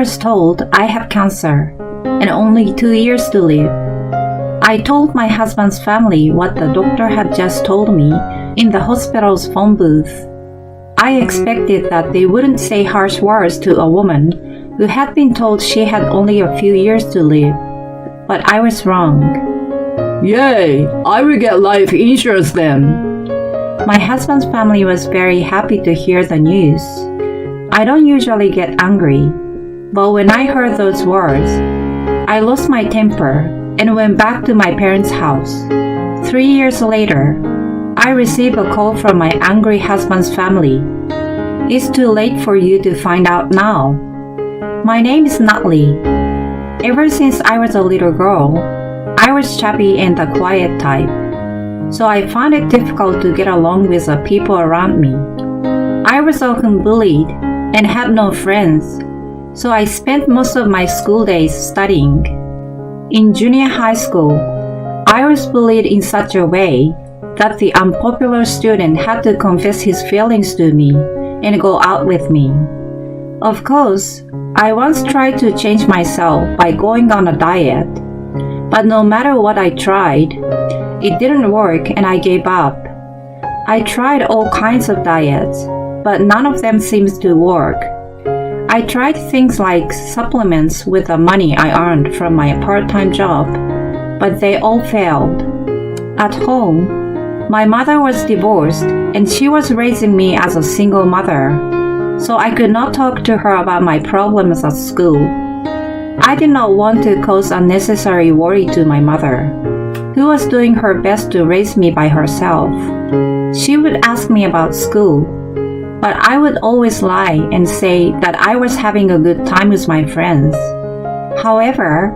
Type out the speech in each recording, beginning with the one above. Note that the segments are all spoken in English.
was told I have cancer and only 2 years to live. I told my husband's family what the doctor had just told me in the hospital's phone booth. I expected that they wouldn't say harsh words to a woman who had been told she had only a few years to live. But I was wrong. Yay! I will get life insurance then. My husband's family was very happy to hear the news. I don't usually get angry, but when I heard those words, I lost my temper and went back to my parents' house. 3 years later, I received a call from my angry husband's family. It's too late for you to find out now. My name is Natalie. Ever since I was a little girl, I was chubby and the quiet type, so I found it difficult to get along with the people around me. I was often bullied and had no friends, so I spent most of my school days studying. In junior high school, I was bullied in such a way that the unpopular student had to confess his feelings to me and go out with me. Of course, I once tried to change myself by going on a diet, but no matter what I tried, it didn't work and I gave up. I tried all kinds of diets, but none of them seems to work. I tried things like supplements with the money I earned from my part-time job, but they all failed. At home, my mother was divorced and she was raising me as a single mother, so I could not talk to her about my problems at school. I did not want to cause unnecessary worry to my mother, who was doing her best to raise me by herself. She would ask me about school, but I would always lie and say that I was having a good time with my friends. However,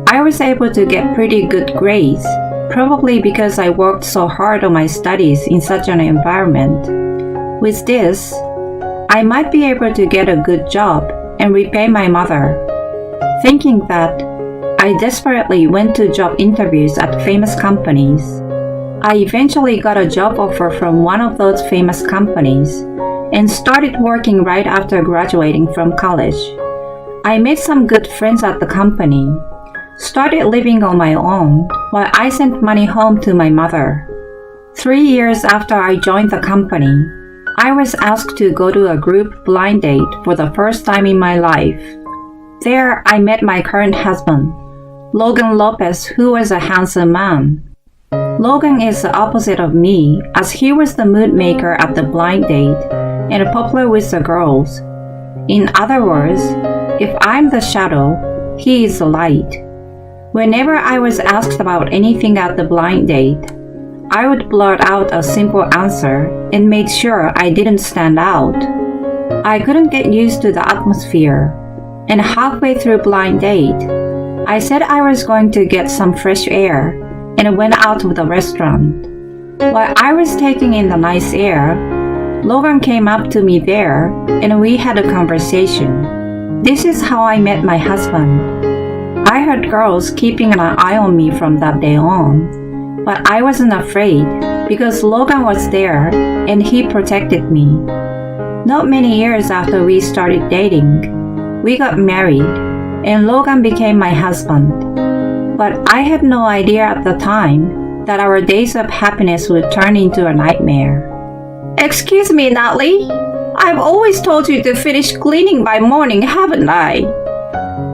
I was able to get pretty good grades, probably because I worked so hard on my studies in such an environment. With this, I might be able to get a good job and repay my mother. Thinking that, I desperately went to job interviews at famous companies. I eventually got a job offer from one of those famous companies and started working right after graduating from college. I made some good friends at the company, started living on my own while I sent money home to my mother. 3 years after I joined the company, I was asked to go to a group blind date for the first time in my life. There, I met my current husband, Logan Lopez, who was a handsome man. Logan is the opposite of me, as he was the mood maker at the blind date and popular with the girls. In other words, if I'm the shadow, he is the light. Whenever I was asked about anything at the blind date, I would blurt out a simple answer and made sure I didn't stand out. I couldn't get used to the atmosphere, and halfway through blind date, I said I was going to get some fresh air and went out to the restaurant. While I was taking in the nice air, Logan came up to me there and we had a conversation. This is how I met my husband. I heard girls keeping an eye on me from that day on, but I wasn't afraid because Logan was there and he protected me. Not many years after we started dating, we got married and Logan became my husband. But I had no idea at the time that our days of happiness would turn into a nightmare. Excuse me, Natalie. I've always told you to finish cleaning by morning, haven't I?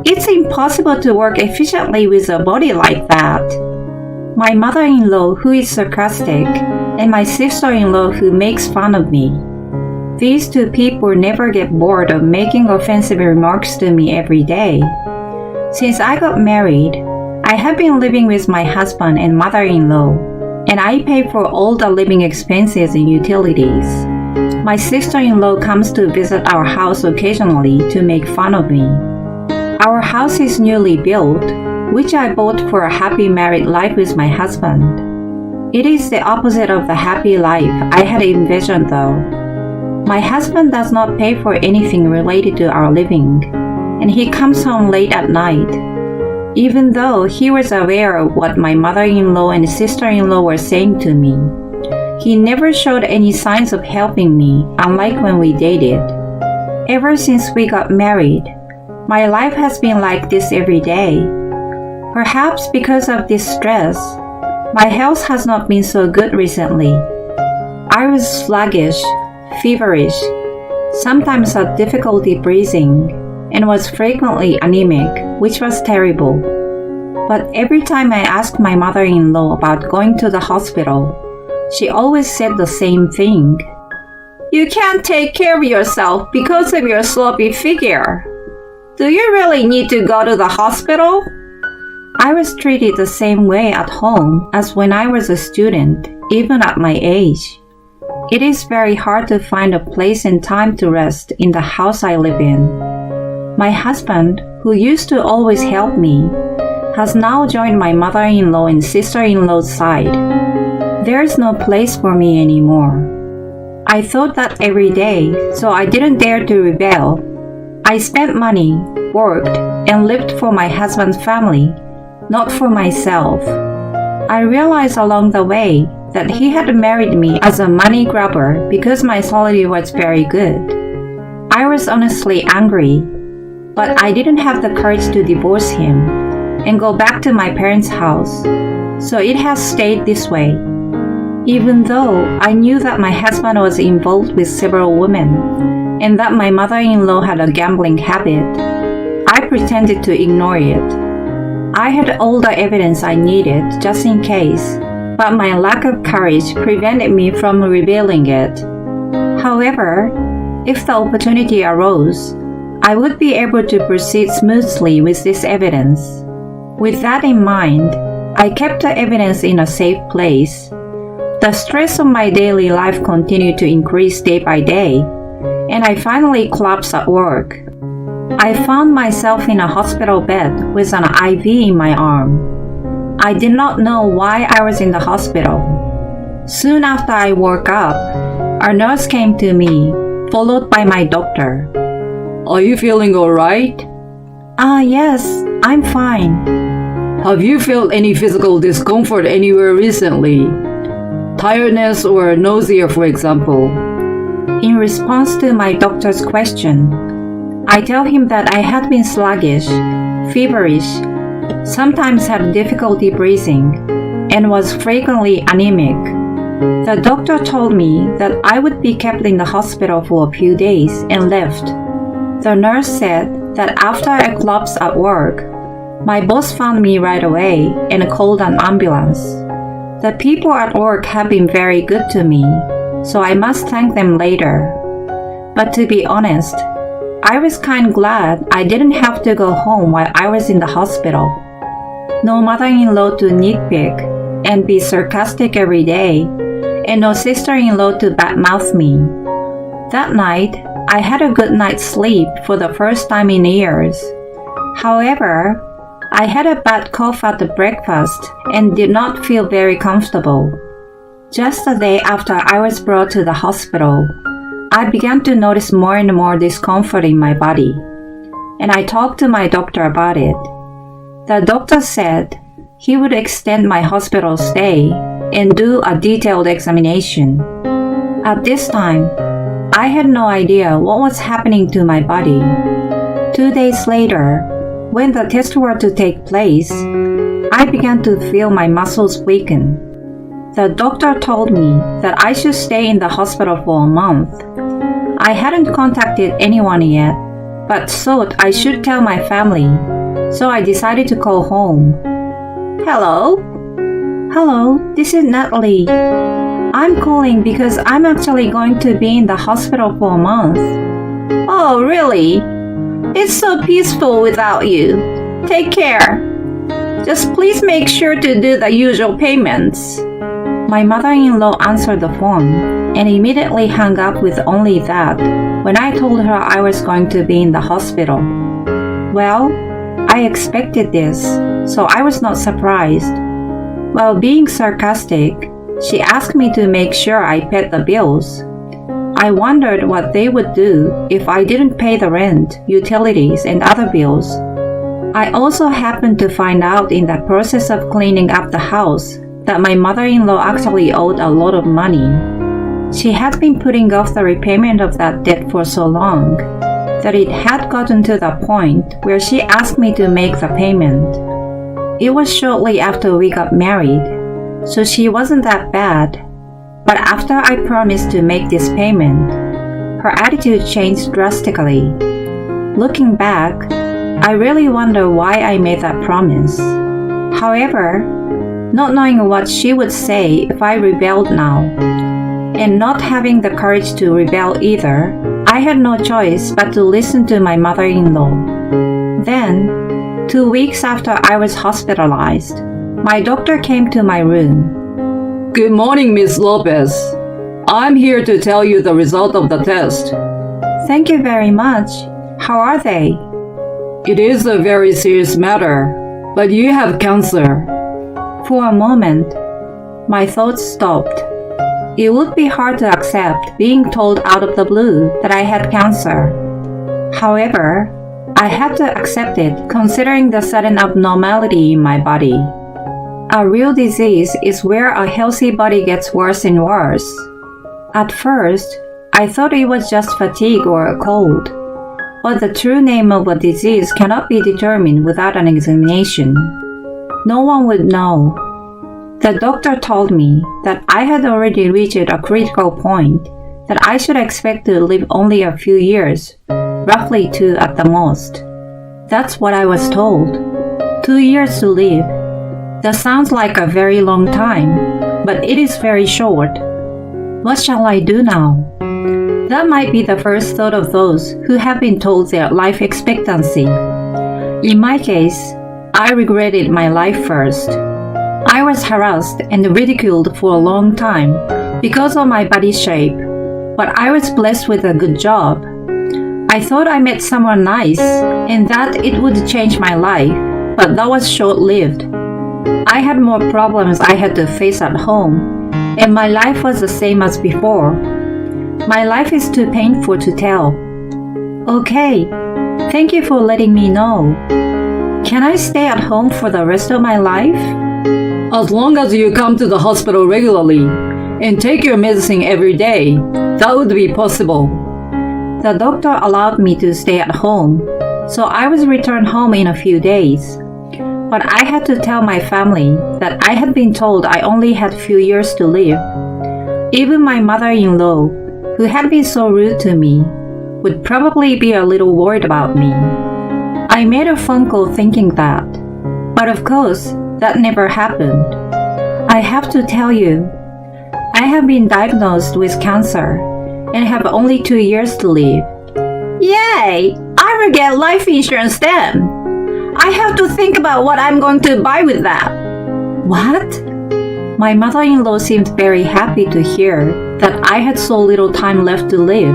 It's impossible to work efficiently with a body like that. My mother-in-law, who is sarcastic, and my sister-in-law, who makes fun of me. These two people never get bored of making offensive remarks to me every day. Since I got married, I have been living with my husband and mother-in-law, and I pay for all the living expenses and utilities. My sister-in-law comes to visit our house occasionally to make fun of me. Our house is newly built, which I bought for a happy married life with my husband. It is the opposite of the happy life I had envisioned though. My husband does not pay for anything related to our living, and he comes home late at night. Even though he was aware of what my mother-in-law and sister-in-law were saying to me, he never showed any signs of helping me, unlike when we dated. Ever since we got married, My life has been like this every day. Perhaps because of this stress, my health has not been so good recently. I was sluggish, feverish, sometimes had difficulty breathing, and was frequently anemic, which was terrible. But every time I asked my mother-in-law about going to the hospital, she always said the same thing. You can't take care of yourself because of your sloppy figure. Do you really need to go to the hospital? I was treated the same way at home as when I was a student, even at my age. It is very hard to find a place and time to rest in the house I live in. My husband, who used to always help me, has now joined my mother-in-law and sister-in-law's side. There is no place for me anymore. I thought that every day, so I didn't dare to rebel. I spent money, worked, and lived for my husband's family, not for myself. I realized along the way that he had married me as a money grabber because my salary was very good. I was honestly angry, but I didn't have the courage to divorce him and go back to my parents' house, so it has stayed this way. Even though I knew that my husband was involved with several women and that my mother-in-law had a gambling habit, I pretended to ignore it. I had all the evidence I needed just in case, but my lack of courage prevented me from revealing it. However, if the opportunity arose, I would be able to proceed smoothly with this evidence. With that in mind, I kept the evidence in a safe place. The stress of my daily life continued to increase day by day, and I finally collapsed at work. I found myself in a hospital bed with an IV in my arm. I did not know why I was in the hospital. Soon after I woke up, a nurse came to me, followed by my doctor. Are you feeling alright? Yes, I'm fine. Have you felt any physical discomfort anywhere recently? Tiredness or nausea, for example? In response to my doctor's question, I tell him that I had been sluggish, feverish, sometimes had difficulty breathing, and was frequently anemic. The doctor told me that I would be kept in the hospital for a few days and left. The nurse said that after I collapsed at work, my boss found me right away and called an ambulance. The people at work have been very good to me, so I must thank them later. But to be honest, I was kind glad I didn't have to go home while I was in the hospital. No mother-in-law to nitpick and be sarcastic every day, and no sister-in-law to badmouth me. That night, I had a good night's sleep for the first time in years. However, I had a bad cough at the breakfast and did not feel very comfortable. Just the day after I was brought to the hospital, I began to notice more and more discomfort in my body, and I talked to my doctor about it. The doctor said he would extend my hospital stay and do a detailed examination. At this time, I had no idea what was happening to my body. 2 days later, when the tests were to take place, I began to feel my muscles weaken. The doctor told me that I should stay in the hospital for a month. I hadn't contacted anyone yet, but thought I should tell my family, so I decided to call home. Hello? Hello, this is Natalie. I'm calling because I'm actually going to be in the hospital for a month. Oh, really? It's so peaceful without you. Take care. Just please make sure to do the usual payments. My mother-in-law answered the phone and immediately hung up with only that when I told her I was going to be in the hospital. Well, I expected this, so I was not surprised. While being sarcastic, she asked me to make sure I paid the bills. I wondered what they would do if I didn't pay the rent, utilities, and other bills. I also happened to find out in the process of cleaning up the house that my mother-in-law actually owed a lot of money. She had been putting off the repayment of that debt for so long. that it had gotten to the point where she asked me to make the payment. It was shortly after we got married, so she wasn't that bad. But after I promised to make this payment, her attitude changed drastically. Looking back, I really wonder why I made that promise. However, not knowing what she would say if I rebelled now, and not having the courage to rebel either, I had no choice but to listen to my mother-in-law. Then, 2 weeks after I was hospitalized, my doctor came to my room. Good morning, Miss Lopez. I'm here to tell you the result of the test. Thank you very much. How are they? It is a very serious matter, but you have cancer. For a moment, my thoughts stopped. It would be hard to accept being told out of the blue that I had cancer. However, I had to accept it considering the sudden abnormality in my body. A real disease is where a healthy body gets worse and worse. At first, I thought it was just fatigue or a cold, but the true name of a disease cannot be determined without an examination. No one would know. The doctor told me that I had already reached a critical point, that I should expect to live only a few years, roughly 2 at the most. That's what I was told. 2 years to live. That sounds like a very long time, but it is very short. What shall I do now? That might be the first thought of those who have been told their life expectancy. In my case, I regretted my life first. I was harassed and ridiculed for a long time because of my body shape, but I was blessed with a good job. I thought I met someone nice and that it would change my life, but that was short-lived. I had more problems I had to face at home, and my life was the same as before. My life is too painful to tell. Okay, thank you for letting me know. Can I stay at home for the rest of my life? As long as you come to the hospital regularly and take your medicine every day, that would be possible. The doctor allowed me to stay at home, so I was returned home in a few days. But I had to tell my family that I had been told I only had few years to live. Even my mother-in-law, who had been so rude to me, would probably be a little worried about me. I made a phone call thinking that, but of course, that never happened. I have to tell you, I have been diagnosed with cancer and have only 2 years to live. Yay! I will get life insurance then. I have to think about what I'm going to buy with that. What? My mother-in-law seemed very happy to hear that I had so little time left to live.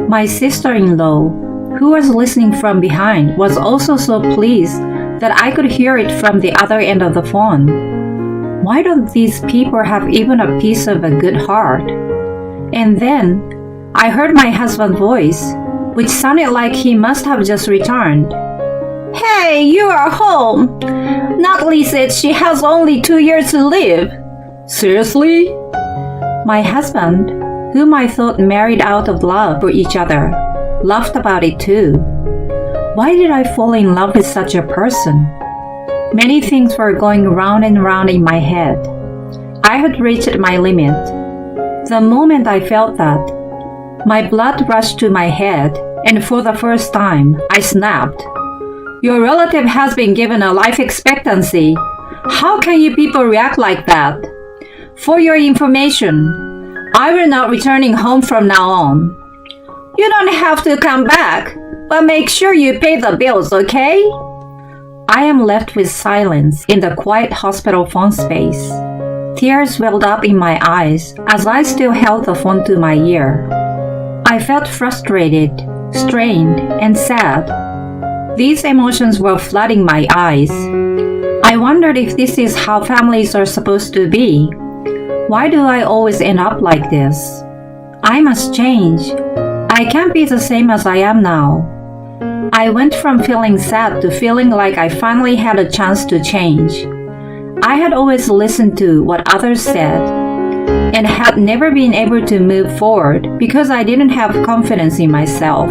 My sister-in-law, who was listening from behind, was also so pleased that I could hear it from the other end of the phone. Why don't these people have even a piece of a good heart? And then I heard my husband's voice, which sounded like he must have just returned. Hey, you are home. Natalie said she has only 2 years to live. Seriously? My husband, whom I thought married out of love for each other, laughed about it too. Why did I fall in love with such a person? Many things were going round and round in my head. I had reached my limit. The moment I felt that, my blood rushed to my head, and for the first time, I snapped. Your relative has been given a life expectancy. How can you people react like that? For your information, I will not returning home from now on. You don't have to come back, but make sure you pay the bills, okay? I am left with silence in the quiet hospital phone space. Tears welled up in my eyes as I still held the phone to my ear. I felt frustrated, strained, and sad. These emotions were flooding my eyes. I wondered if this is how families are supposed to be. Why do I always end up like this? I must change. I can't be the same as I am now. I went from feeling sad to feeling like I finally had a chance to change. I had always listened to what others said and had never been able to move forward because I didn't have confidence in myself.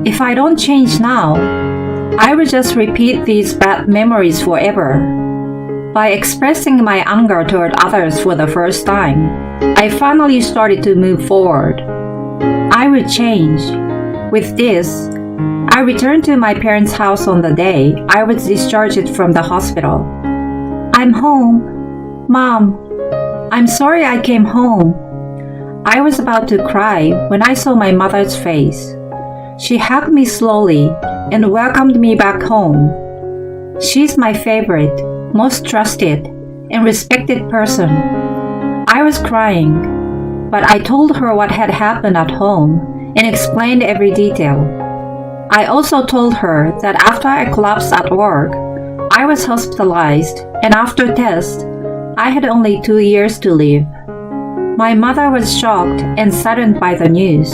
If I don't change now, I will just repeat these bad memories forever. By expressing my anger toward others for the first time, I finally started to move forward. I will change. With this, I returned to my parents' house on the day I was discharged from the hospital. I'm home. Mom, I'm sorry I came home. I was about to cry when I saw my mother's face. She hugged me slowly and welcomed me back home. She's my favorite, most trusted, and respected person. I was crying, but I told her what had happened at home and explained every detail. I also told her that after I collapsed at work, I was hospitalized, and after tests, I had only 2 years to live. My mother was shocked and saddened by the news.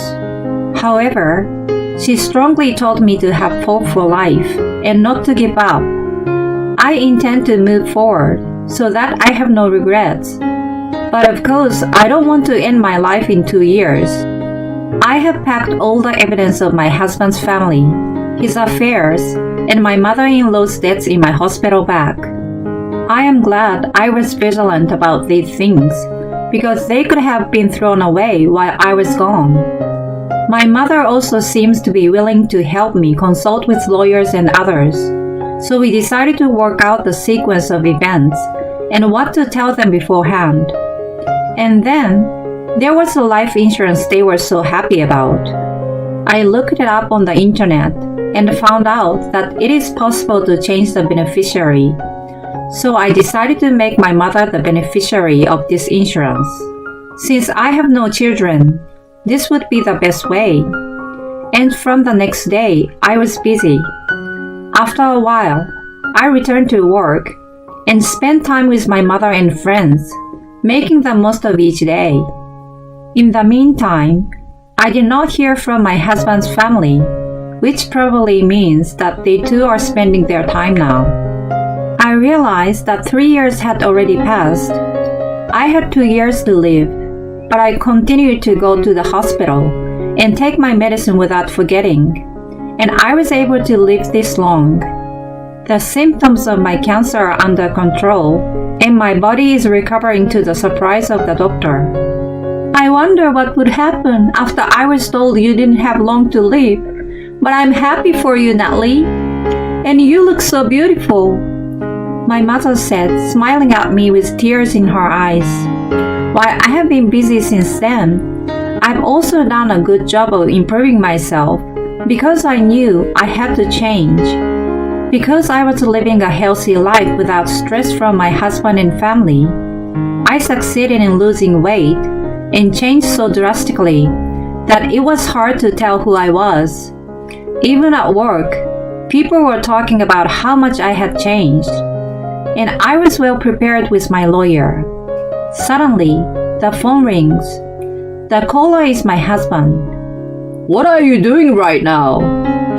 However, she strongly told me to have hope for life and not to give up. I intend to move forward so that I have no regrets. But of course, I don't want to end my life in 2 years. I have packed all the evidence of my husband's family, his affairs, and my mother-in-law's debts in my hospital bag. I am glad I was vigilant about these things because they could have been thrown away while I was gone. My mother also seems to be willing to help me consult with lawyers and others, so we decided to work out the sequence of events and what to tell them beforehand. And then, there was a life insurance they were so happy about. I looked it up on the internet and found out that it is possible to change the beneficiary. So I decided to make my mother the beneficiary of this insurance. Since I have no children, this would be the best way. And from the next day, I was busy. After a while, I returned to work and spent time with my mother and friends, making the most of each day. In the meantime, I did not hear from my husband's family, which probably means that they too are spending their time now. I realized that 3 years had already passed. I had 2 years to live, but I continued to go to the hospital and take my medicine without forgetting, and I was able to live this long. The symptoms of my cancer are under control, and my body is recovering to the surprise of the doctor. I wonder what would happen after I was told you didn't have long to live, but I'm happy for you, Natalie. And you look so beautiful, my mother said, smiling at me with tears in her eyes. While I have been busy since then, I've also done a good job of improving myself because I knew I had to change. Because I was living a healthy life without stress from my husband and family, I succeeded in losing weight and changed so drastically that it was hard to tell who I was. Even at work, people were talking about how much I had changed, and I was well prepared with my lawyer. Suddenly, the phone rings. The caller is my husband. What are you doing right now?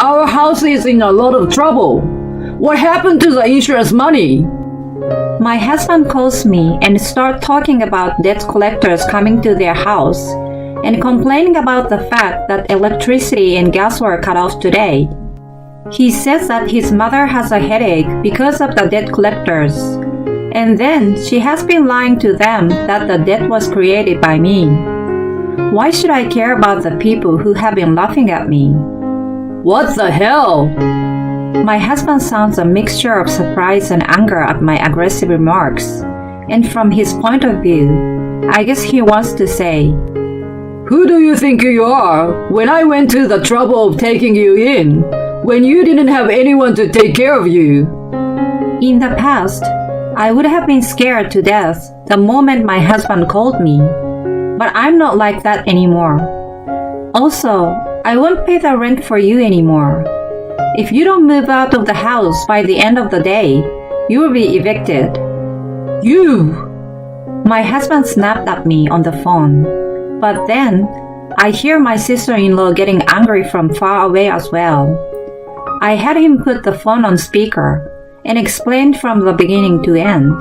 Our house is in a lot of trouble. What happened to the insurance money? My husband calls me and starts talking about debt collectors coming to their house and complaining about the fact that electricity and gas were cut off today. He says that his mother has a headache because of the debt collectors, and then she has been lying to them that the debt was created by me. Why should I care about the people who have been laughing at me? What the hell? My husband sounds a mixture of surprise and anger at my aggressive remarks, and from his point of view, I guess he wants to say, Who do you think you are when I went to the trouble of taking you in when you didn't have anyone to take care of you? In the past, I would have been scared to death the moment my husband called me, but I'm not like that anymore. Also, I won't pay the rent for you anymore. If you don't move out of the house by the end of the day, you will be evicted. You! My husband snapped at me on the phone, but then I hear my sister-in-law getting angry from far away as well. I had him put the phone on speaker and explained from the beginning to end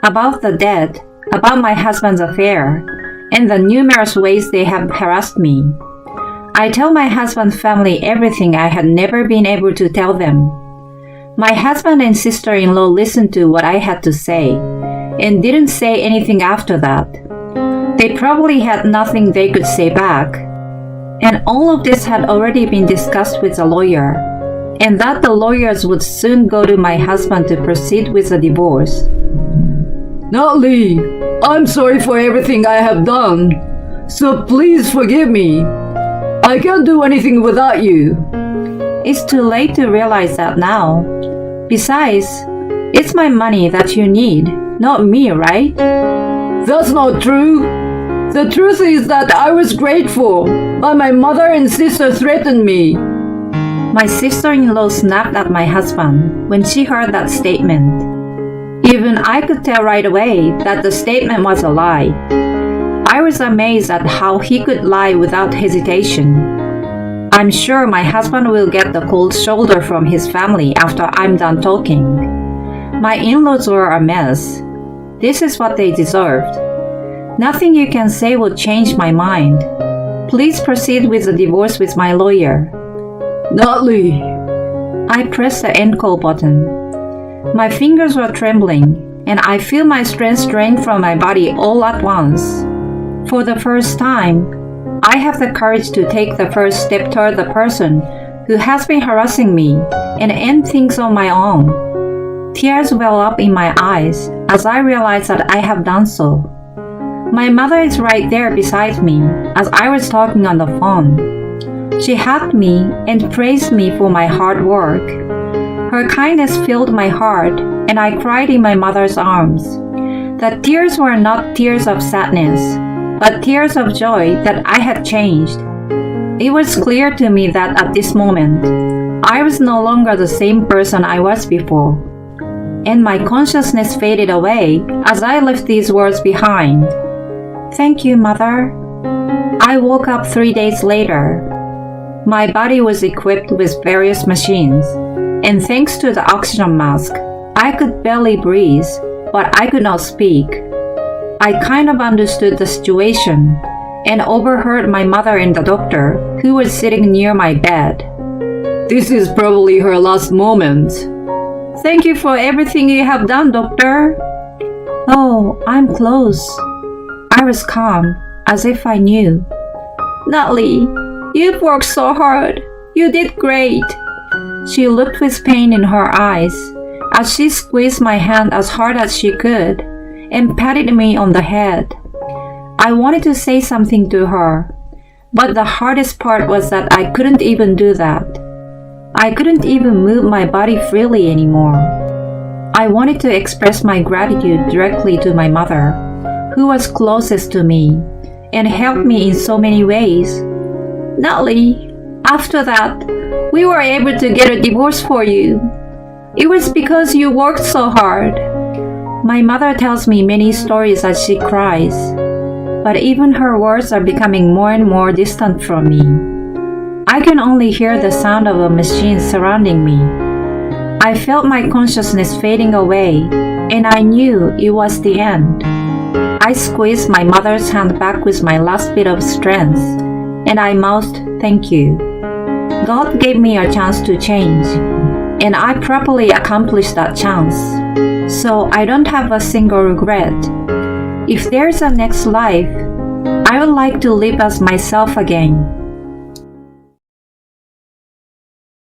about the debt, about my husband's affair, and the numerous ways they have harassed me. I tell my husband's family everything I had never been able to tell them. My husband and sister-in-law listened to what I had to say and didn't say anything after that. They probably had nothing they could say back. And all of this had already been discussed with a lawyer, and that the lawyers would soon go to my husband to proceed with a divorce. Natalie, I'm sorry for everything I have done, so please forgive me. I can't do anything without you. It's too late to realize that now. Besides, it's my money that you need, not me, right? That's not true. The truth is that I was grateful, but my mother and sister threatened me. My sister-in-law snapped at my husband when she heard that statement. Even I could tell right away that the statement was a lie. I was amazed at how he could lie without hesitation. I'm sure my husband will get the cold shoulder from his family after I'm done talking. My in-laws were a mess. This is what they deserved. Nothing you can say will change my mind. Please proceed with the divorce with my lawyer. Natalie. I pressed the end call button. My fingers were trembling, and I feel my strength drain from my body all at once. For the first time, I have the courage to take the first step toward the person who has been harassing me and end things on my own. Tears well up in my eyes as I realize that I have done so. My mother is right there beside me as I was talking on the phone. She hugged me and praised me for my hard work. Her kindness filled my heart, and I cried in my mother's arms. The tears were not tears of sadness, but tears of joy that I had changed. It was clear to me that at this moment, I was no longer the same person I was before, and my consciousness faded away as I left these words behind. Thank you, Mother. I woke up 3 days later. My body was equipped with various machines, and thanks to the oxygen mask, I could barely breathe, but I could not speak. I kind of understood the situation and overheard my mother and the doctor, who was sitting near my bed. This is probably her last moment. Thank you for everything you have done, doctor. Oh, I'm close. I was calm, as if I knew. Natalie, you've worked so hard. You did great. She looked with pain in her eyes as she squeezed my hand as hard as she could and patted me on the head. I wanted to say something to her, but the hardest part was that I couldn't even do that. I couldn't even move my body freely anymore. I wanted to express my gratitude directly to my mother, who was closest to me and helped me in so many ways. Natalie, after that, we were able to get a divorce for you. It was because you worked so hard. My mother tells me many stories as she cries, but even her words are becoming more and more distant from me. I can only hear the sound of a machine surrounding me. I felt my consciousness fading away, and I knew it was the end. I squeezed my mother's hand back with my last bit of strength, and I mouthed, "Thank you." God gave me a chance to change, and I properly accomplished that chance. So I don't have a single regret. If there's a next life, I would like to live as myself again.